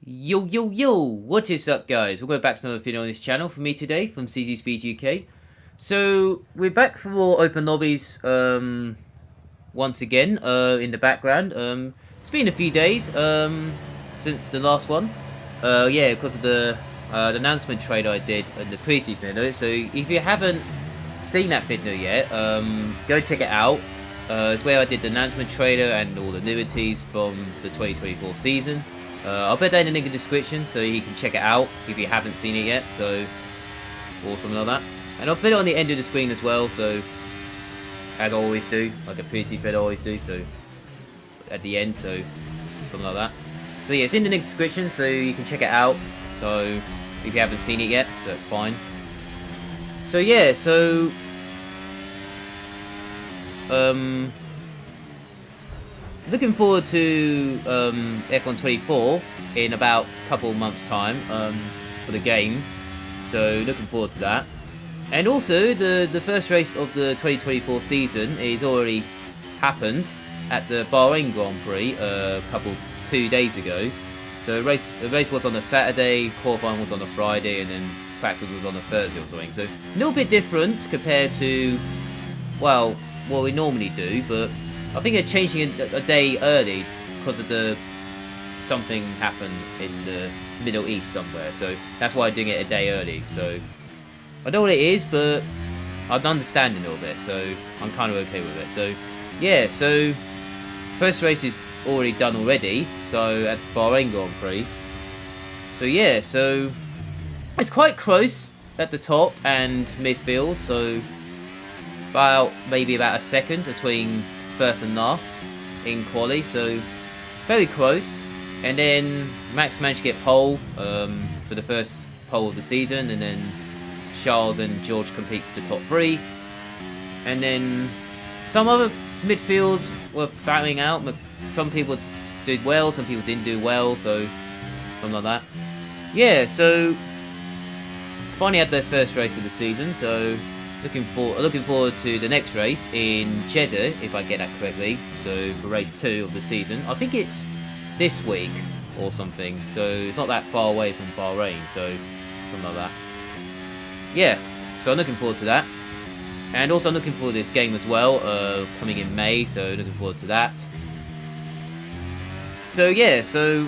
Yo yo yo, what is up guys? Welcome back to another video on this channel from me today from CcSpeedUk. So we're back for more open lobbies once again in the background. It's been a few days since the last one. Yeah, because of the announcement trailer I did in the previous video. So if you haven't seen that video yet, go check it out. It's where I did the announcement trailer and all the novelties from the 2024 season. I'll put that in the link in the description so you can check it out if you haven't seen it yet, so, or something like that. And I'll put it on the end of the screen as well, so, as I always do, like a PC fed always do, so, at the end, so, something like that. So yeah, it's in the link description so you can check it out, so, if you haven't seen it yet, so that's fine. So yeah, so, looking forward to F1 24 in about a couple of months' time for the game, so looking forward to that. And also, the first race of the 2024 season is already happened at the Bahrain Grand Prix a 2 days ago. So the race was on a Saturday, qualifying was on a Friday, and then practice was on a Thursday or something. So a little bit different compared to, well, what we normally do, but I think they're changing a day early because of something happened in the Middle East somewhere, so that's why I'm doing it a day early. So I know what it is, but I'm understanding a little bit, so I'm kind of okay with it. So yeah, so first race is already done already, so at Bahrain Grand Prix. So yeah, so it's quite close at the top and midfield, so maybe about a second between first and last in quali, so very close. And then Max managed to get pole for the first pole of the season, and then Charles and George competes to top 3, and then some other midfields were battling out. Some people did well, some people didn't do well, so something like that. Yeah, so finally had their first race of the season, so looking forward to the next race in Jeddah, if I get that correctly. So for race 2 of the season, I think it's this week or something. So it's not that far away from Bahrain, so something like that. Yeah, so I'm looking forward to that. And also I'm looking forward to this game as well, coming in May. So looking forward to that. So yeah, so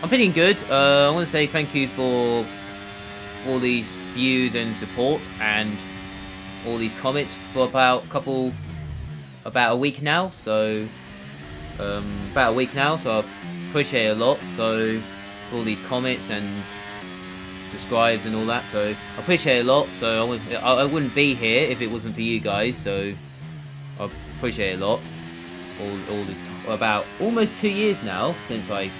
I'm feeling good. I want to say thank you for all these views and support and all these comments for about a week now, so I appreciate it a lot. So for all these comments and subscribes and all that, so I appreciate it a lot. So I wouldn't be here if it wasn't for you guys, so I appreciate it a lot. All this about almost 2 years now since I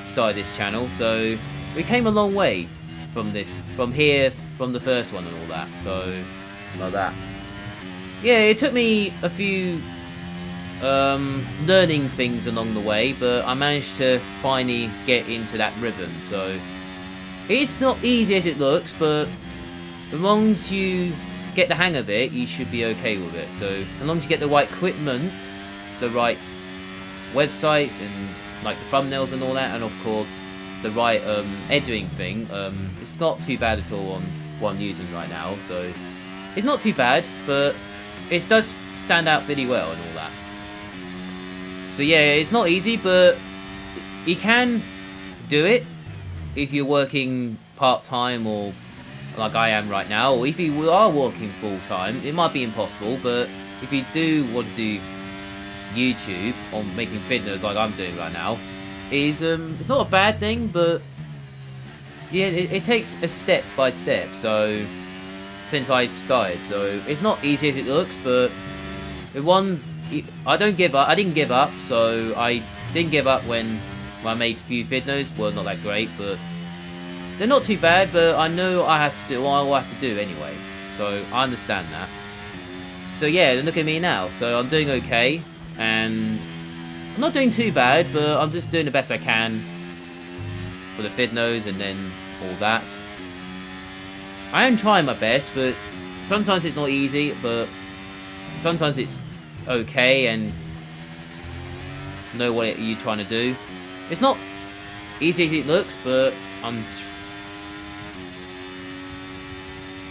started this channel, so we came a long way from the first one and all that, so like that. Yeah, it took me a few learning things along the way, but I managed to finally get into that rhythm. So it's not easy as it looks, but as long as you get the hang of it, you should be okay with it. So as long as you get the right equipment, the right websites, and like the thumbnails and all that, and of course the right editing thing, it's not too bad at all on what I'm using right now, so it's not too bad, but it does stand out really well and all that. So yeah, it's not easy, but you can do it if you're working part-time, or like I am right now, or if you are working full-time. It might be impossible, but if you do want to do YouTube or making videos like I'm doing right now, it's not a bad thing, but yeah, it takes a step by step. So since I started, so it's not easy as it looks, but I don't give up. I didn't give up, so I didn't give up when I made a few videos. Well, not that great, but they're not too bad. But I know I have to do what I have to do anyway, so I understand that. So yeah, look at me now. So I'm doing okay, and I'm not doing too bad, but I'm just doing the best I can for the videos and then all that. I am trying my best, but sometimes it's not easy, but sometimes it's okay and know what you're trying to do. It's not easy as it looks, but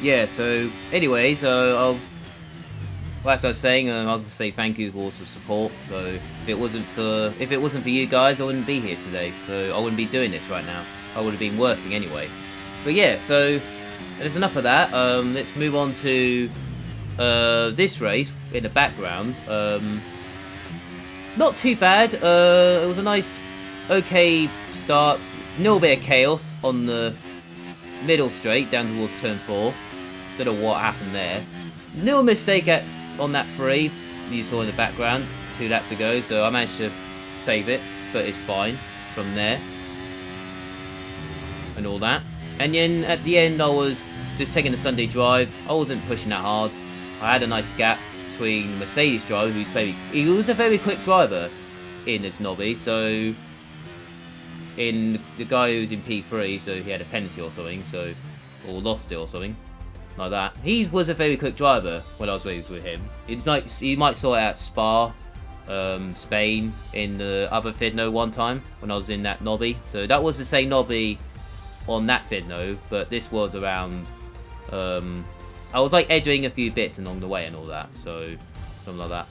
yeah, so anyways, well, as I was saying, I'll say thank you for all the support. So if it wasn't for you guys, I wouldn't be here today. So I wouldn't be doing this right now. I would have been working anyway. But yeah, so there's enough of that. Let's move on to this race in the background. Not too bad. It was a nice, okay start. A little bit of chaos on the middle straight down towards turn 4. Don't know what happened there. No mistake on that 3 you saw in the background 2 laps ago, so I managed to save it, but it's fine from there and all that. And then at the end I was just taking the Sunday drive. I wasn't pushing that hard. I had a nice gap between Mercedes driver, he was a very quick driver in this lobby, so in the guy who's in P3, so he had a penalty or something, or lost it or something like that. He was a very quick driver when I was with him. It's like you might saw it at Spa, Spain, in the other Fidno one time when I was in that lobby. So that was the same lobby on that Fidno, but this was around. I was like edging a few bits along the way and all that, so something like that.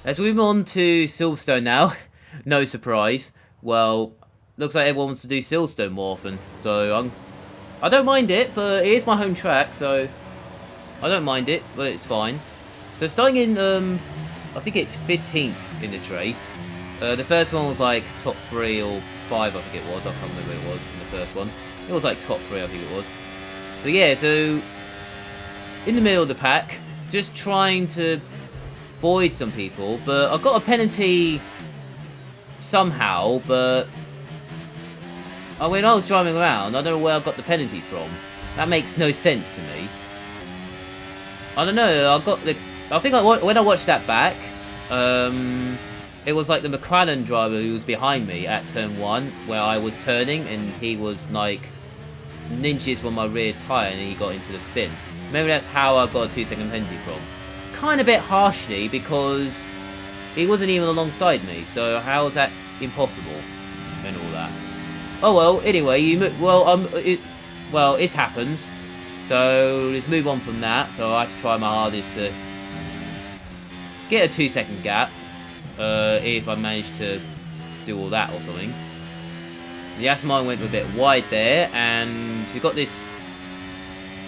Let's move on to Silverstone now. No surprise. Well, looks like everyone wants to do Silverstone more often, so I don't mind it, but it is my home track, so I don't mind it, but it's fine. So starting in, I think it's 15th in this race. The first one was like top 3 or 5, I think it was. I can't remember what it was in the first one. It was like top 3, I think it was. So yeah, so in the middle of the pack, just trying to avoid some people, but I got a penalty somehow, but when I was driving around, I don't know where I got the penalty from. That makes no sense to me. I don't know, I think when I watched that back, it was like the McLaren driver who was behind me at turn 1, where I was turning, and he was like inches from my rear tyre, and he got into the spin. Maybe that's how I got a 2-second penalty from. Kind of a bit harshly, because he wasn't even alongside me, so how is that impossible and all that? Oh well, anyway, it happens. So let's move on from that. So I have to try my hardest to get a 2-second gap, if I manage to do all that or something. The Aston Martin went a bit wide there, and we got this,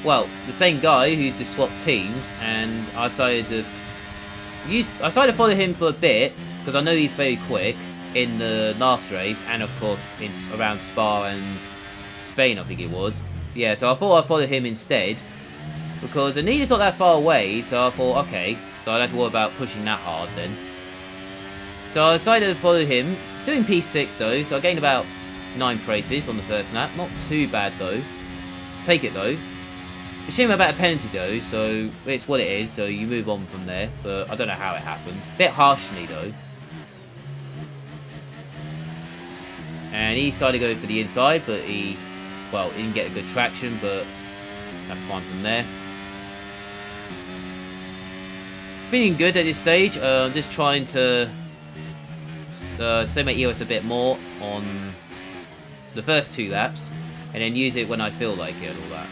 well, the same guy who's just swapped teams, and I decided to follow him for a bit, because I know he's very quick in the last race, and of course around Spa and Spain, I think it was. Yeah, so I thought I'd follow him instead, because Anita's not that far away, so I thought, okay, so I don't have to worry about pushing that hard then. So I decided to follow him. Still in P6 though, so I gained about 9 places on the first lap. Not too bad though. Take it though. A shame about a penalty though, so it's what it is, so you move on from there, but I don't know how it happened. Bit harshly though. And he decided to go for the inside, but he didn't get a good traction, but that's fine from there. Feeling good at this stage. Just trying to save my EOS a bit more on the first 2 laps, and then use it when I feel like it and all that.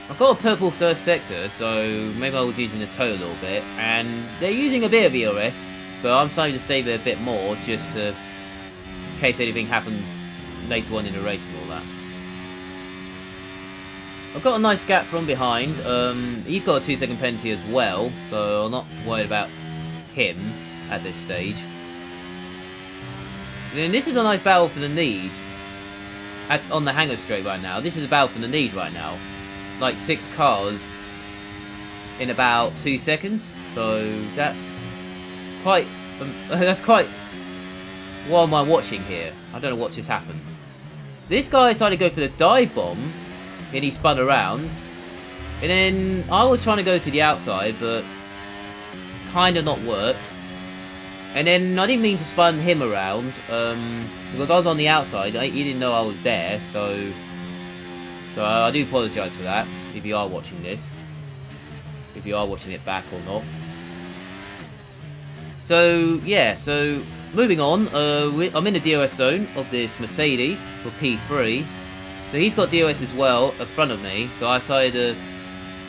I've got a purple first sector, so maybe I was using the toe a little bit, and they're using a bit of EOS, but I'm starting to save it a bit more, just to, in case anything happens later on in the race and all that. I've got a nice gap from behind. He's got a 2-second penalty as well, so I'm not worried about him at this stage. And then this is a nice battle for the lead on the hangar straight right now. This is a battle for the lead right now. Like 6 cars in about 2 seconds, so that's quite what am I watching here? I don't know what just happened. This guy decided to go for the dive bomb, and he spun around, and then I was trying to go to the outside, but kind of not worked. And then I didn't mean to spun him around, because I was on the outside. He didn't know I was there, so I do apologise for that, if you are watching this. If you are watching it back or not. So, yeah, so moving on, I'm in the DRS zone of this Mercedes for P3. So he's got DRS as well in front of me. So I decided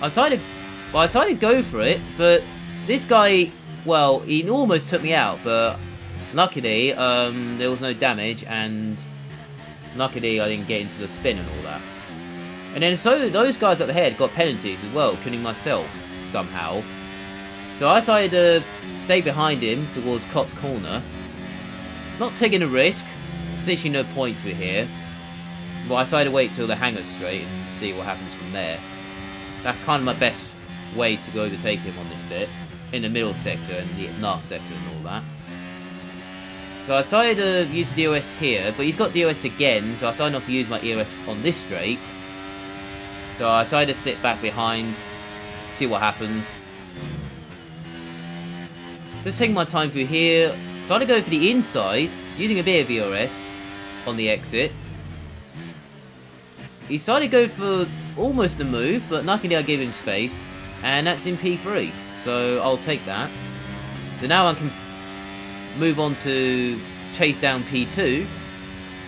to go for it, but this guy, well, he almost took me out, but luckily, there was no damage, and luckily I didn't get into the spin and all that. And then so those guys up ahead got penalties as well, including myself, somehow. So I decided to stay behind him towards Cott's corner. Not taking a risk, there's literally no point through here. But I decided to wait till the hangar's straight and see what happens from there. That's kind of my best way to go overtake him on this bit. In the middle sector and the last sector and all that. So I decided to use DRS here, but he's got DRS again, so I decided not to use my ERS on this straight. So I decided to sit back behind, see what happens. Just taking my time through here. Decided to go for the inside, using a bit of ERS on the exit. He decided to go for almost a move, but luckily I gave him space, and that's in P3. So I'll take that. So now I can move on to chase down P2.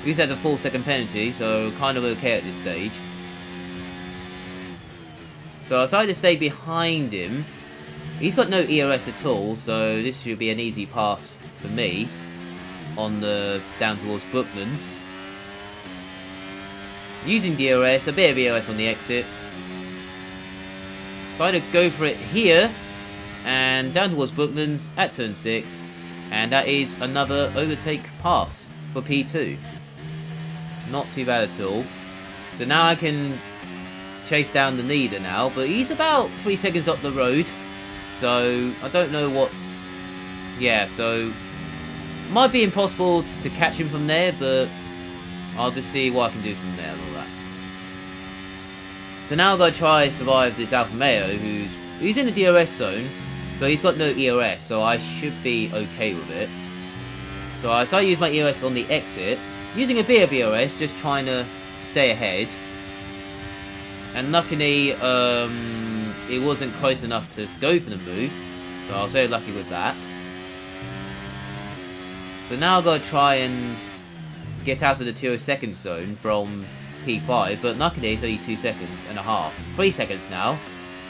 He's had a 4-second penalty, so kind of okay at this stage. So I decided to stay behind him. He's got no ERS at all, so this should be an easy pass for me on the down towards Brooklands. Using DRS, a bit of ERS on the exit. Decided to go for it here. And down towards Brooklands at turn 6. And that is another overtake pass for P2. Not too bad at all. So now I can chase down the leader now. But he's about 3 seconds up the road. So I don't know what's... Yeah, so... Might be impossible to catch him from there. But I'll just see what I can do from there and all that. So now I've got to try survive this Alfa Romeo who's in the DRS zone. But he's got no ERS, so I should be okay with it. So I decided to use my ERS on the exit. Using a bit of ERS, just trying to stay ahead. And luckily, it wasn't close enough to go for the move. So I was very lucky with that. So now I've got to try and get out of the 2 second zone from P5. But luckily, it's only 2 seconds and a half. 3 seconds now,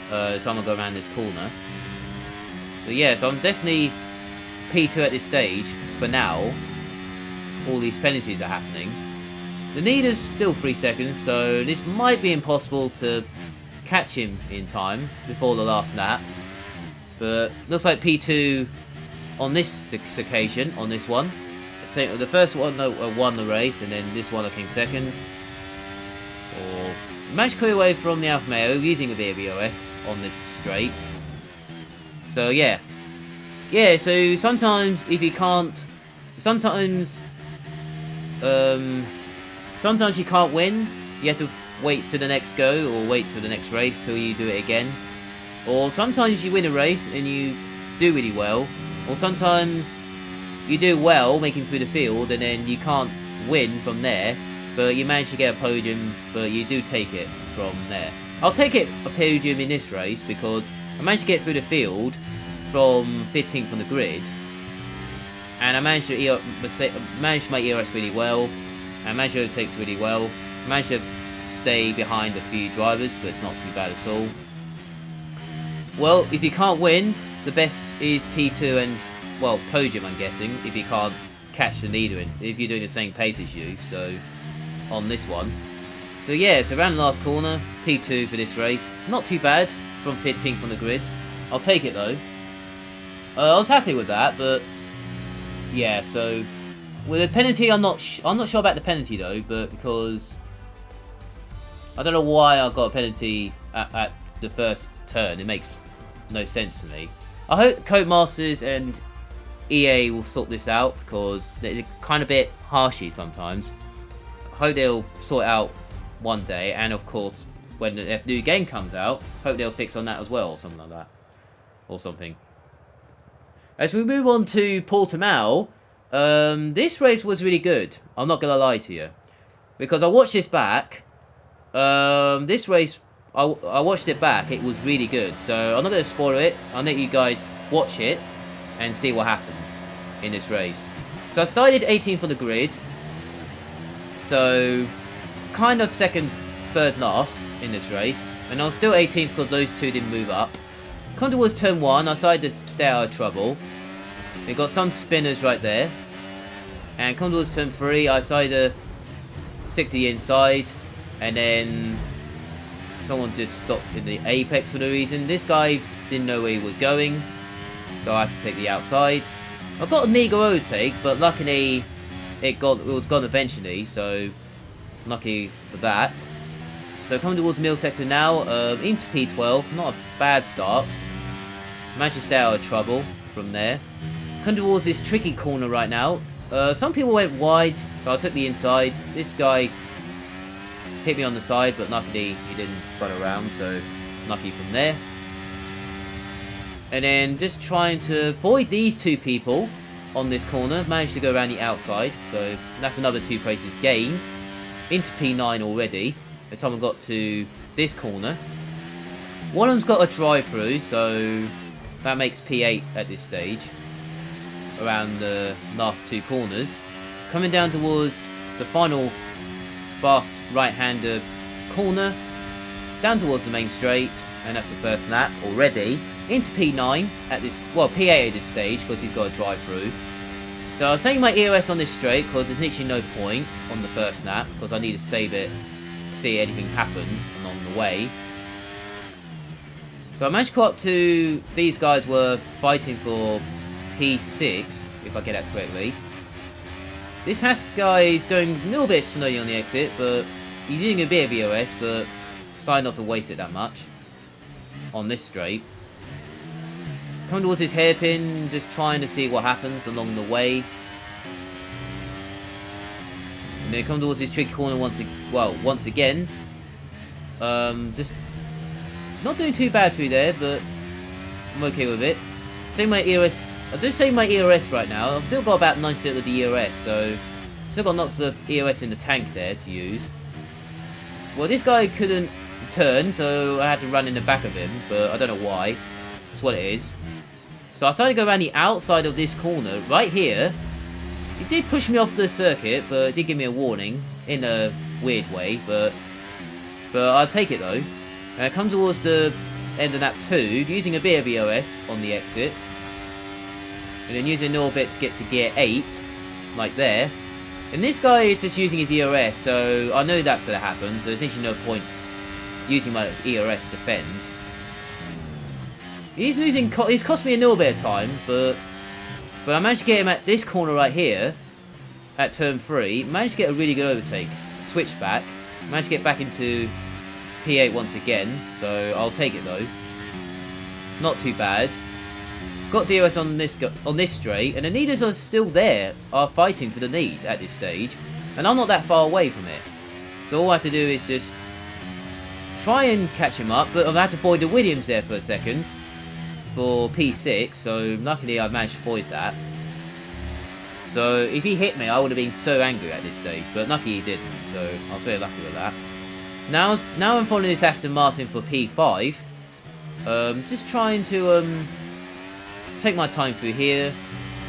the time I go around this corner. So yeah, so I'm definitely P2 at this stage, for now. All these penalties are happening. The leader's still 3 seconds, so this might be impossible to catch him in time before the last lap. But looks like P2 on this occasion, on this one. So the first one won the race, and then this one I came second. Or managed to clear away from the Alfa Romeo using a bit of EOS on this straight. So yeah, so sometimes if you can't, sometimes you can't win, you have to wait to the next go, or wait for the next race till you do it again. Or sometimes you win a race and you do really well, or sometimes you do well making through the field and then you can't win from there, but you manage to get a podium, but you do take it from there. I'll take it a podium in this race because I managed to get through the field from 15th on the grid, and I managed to manage my ERS really well, I managed to overtake really well, I managed to stay behind a few drivers, but it's not too bad at all. Well, if you can't win, the best is P2 and, well, podium I'm guessing, if you can't catch the leader, if you're doing the same pace as you, so on this one. So yeah, so around the last corner, P2 for this race. Not too bad from 15th on the grid. I'll take it though. I was happy with that, but yeah. So with the penalty, I'm not sure about the penalty though, but because I don't know why I got a penalty at the first turn. It makes no sense to me. I hope Codemasters and EA will sort this out because they're kind of a bit harshy sometimes. I hope they'll sort it out one day, and of course when the new game comes out, hope they'll fix on that as well, or something like that, or something. As we move on to Portimao, this race was really good. I'm not gonna lie to you, because I watched this back. This race, I watched it back. It was really good. So I'm not gonna spoil it. I'll let you guys watch it and see what happens in this race. So I started 18th on the grid. So kind of second, third last in this race. And I was still 18th because those two didn't move up. Come towards turn 1, I decided to stay out of trouble. We got some spinners right there. And come towards turn 3, I decided to stick to the inside. And then someone just stopped in the apex for no reason. This guy didn't know where he was going, so I had to take the outside. I got a meager overtake, but luckily it was gone eventually, so lucky for that. So coming towards middle sector now, into P12, not a bad start. Managed to stay out of trouble from there. Coming towards this tricky corner right now. Some people went wide, so I took the inside. This guy hit me on the side, but luckily he didn't spun around, so lucky from there. And then just trying to avoid these two people on this corner. Managed to go around the outside, so that's another 2 places gained. Into P9 already, by the time I got to this corner. One of them's got a drive-through, so that makes P8 at this stage. Around the last 2 corners. Coming down towards the final fast right-hander corner. Down towards the main straight, and that's the first lap already. Into P9 at this, well, P8 at this stage because he's got a drive-through. So I'll save my EOS on this straight because there's literally no point on the first lap because I need to save it, see anything happens along the way. So I managed to go up to, these guys were fighting for P6, if I get that correctly. This Haas guy is going a little bit slowly on the exit, but he's using a bit of EOS, but decided not to waste it that much on this straight. Coming towards his hairpin, just trying to see what happens along the way. And then come towards his tricky corner once again. Just not doing too bad through there, but I'm okay with it. Same my EOS. I'll just save my EOS right now. I've still got about 90% of the EOS, so still got lots of EOS in the tank there to use. Well, this guy couldn't turn, so I had to run in the back of him, but I don't know why. That's what it is. So I decided to go around the outside of this corner, right here. It did push me off the circuit, but it did give me a warning, in a weird way, but I'll take it though. And I come towards the end of lap 2, using a bit of EOS on the exit. And then using a little bit to get to gear 8, like there. And this guy is just using his EOS, so I know that's going to happen, so there's actually no point using my EOS to fend. He's cost me a little bit of time, but I managed to get him at this corner right here, at turn 3. Managed to get a really good overtake. Switch back. Managed to get back into P8 once again, so I'll take it though. Not too bad. Got DOS on this straight, and the leaders are still there, are fighting for the lead at this stage, and I'm not that far away from it. So all I have to do is just try and catch him up, but I've had to avoid the Williams there for a second for P6, so luckily I managed to avoid that. So if he hit me, I would have been so angry at this stage, but lucky he didn't, so I'll say lucky with that. Now I'm following this Aston Martin for P5, just trying to take my time through here.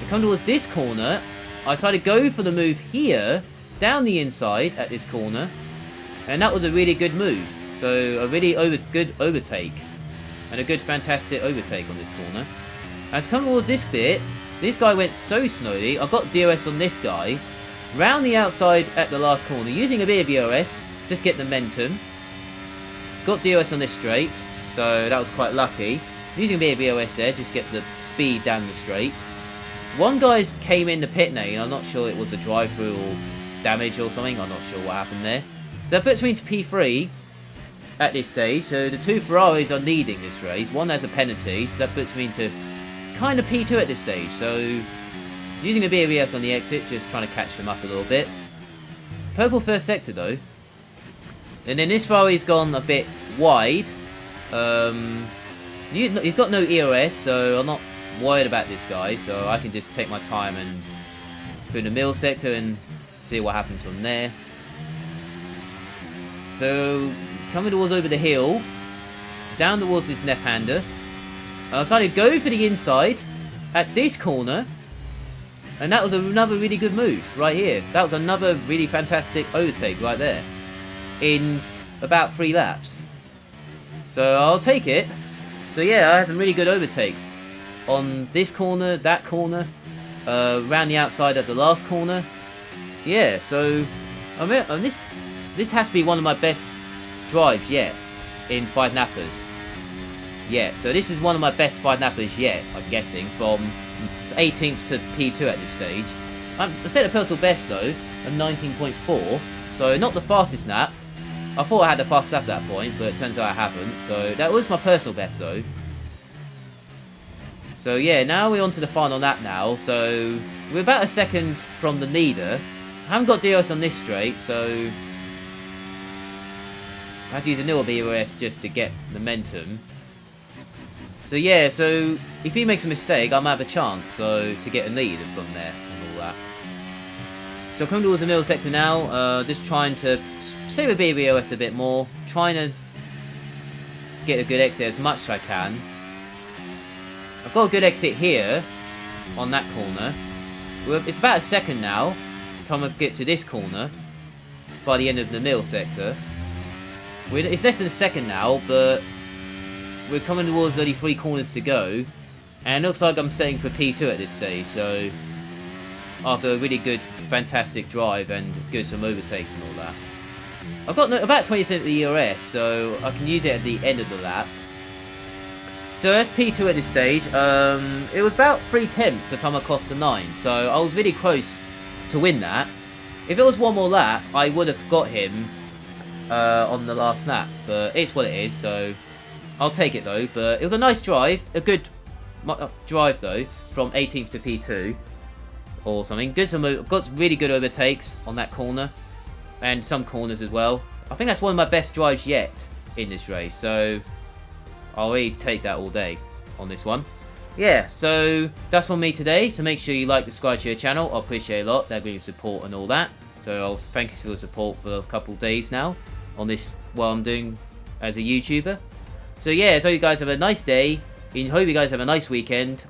I come towards this corner. I decided to go for the move here, down the inside at this corner, and that was a really good move. So a really good overtake, and a good fantastic overtake on this corner. As I come towards this bit, this guy went so slowly. I got DOS on this guy, round the outside at the last corner, using a bit of DOS, just get the momentum. Got DOS on this straight, so that was quite lucky. Using a bit of EOS there, just get the speed down the straight. One guy came in the pit lane, I'm not sure it was a drive-through or damage or something, I'm not sure what happened there. So that puts me into P3 at this stage, so the 2 Ferraris are leading this race. One has a penalty, so that puts me into kind of P2 at this stage. So using a bit of EOS on the exit, just trying to catch them up a little bit. Purple first sector though. And then this Ferrari's gone a bit wide. He's got no EOS, so I'm not worried about this guy, so I can just take my time and through the middle sector and see what happens from there. So coming towards over the hill, down towards this left-hander. I decided to go for the inside at this corner, And that was another really good move right here. That was another really fantastic overtake right there. In about 3 laps. So I'll take it. So yeah, I had some really good overtakes. On this corner, that corner. Around the outside of the last corner. Yeah, so I mean, this has to be one of my best drives yet in 5 nappers. Yeah, so this is one of my best 5 nappers yet, I'm guessing, from 18th to P2 at this stage. I set a personal best though of 19.4, so not the fastest nap. I thought I had the fastest nap at that point, but it turns out I haven't. So that was my personal best though. So yeah, now we're on to the final lap now. So we're about a second from the leader. I haven't got DRS on this straight, so I have to use a little DRS just to get momentum. So yeah, so if he makes a mistake, I might have a chance to get a lead from there and all that. So coming towards the middle sector now, just trying to save a bit of DRS a bit more, trying to get a good exit as much as I can. I've got a good exit here on that corner. It's about a second now. Time I get to this corner by the end of the middle sector. It's less than a second now, but we're coming towards only 3 corners to go, and it looks like I'm setting for P2 at this stage. So after a really good, fantastic drive and some overtakes and all that, I've got about 20% of the ERS, so I can use it at the end of the lap. So that's P2 at this stage. It was about 3/10 the time I crossed the 9, so I was really close to win that. If it was one more lap, I would have got him on the last lap, but it's what it is, so I'll take it though. But it was a nice drive, a good drive though, from 18th to P2 or something. Got really good overtakes on that corner and some corners as well. I think that's one of my best drives yet in this race, so I'll really take that all day on this one. Yeah, so that's from me today. So make sure you like, subscribe to your channel. I appreciate it a lot. That'll be your support and all that. So I'll thank you for the support for a couple of days now on this, what I'm doing as a YouTuber. So yeah, so you guys have a nice day. I hope you guys have a nice weekend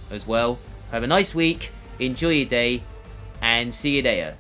as well. Have a nice week. Enjoy your day. And see you later.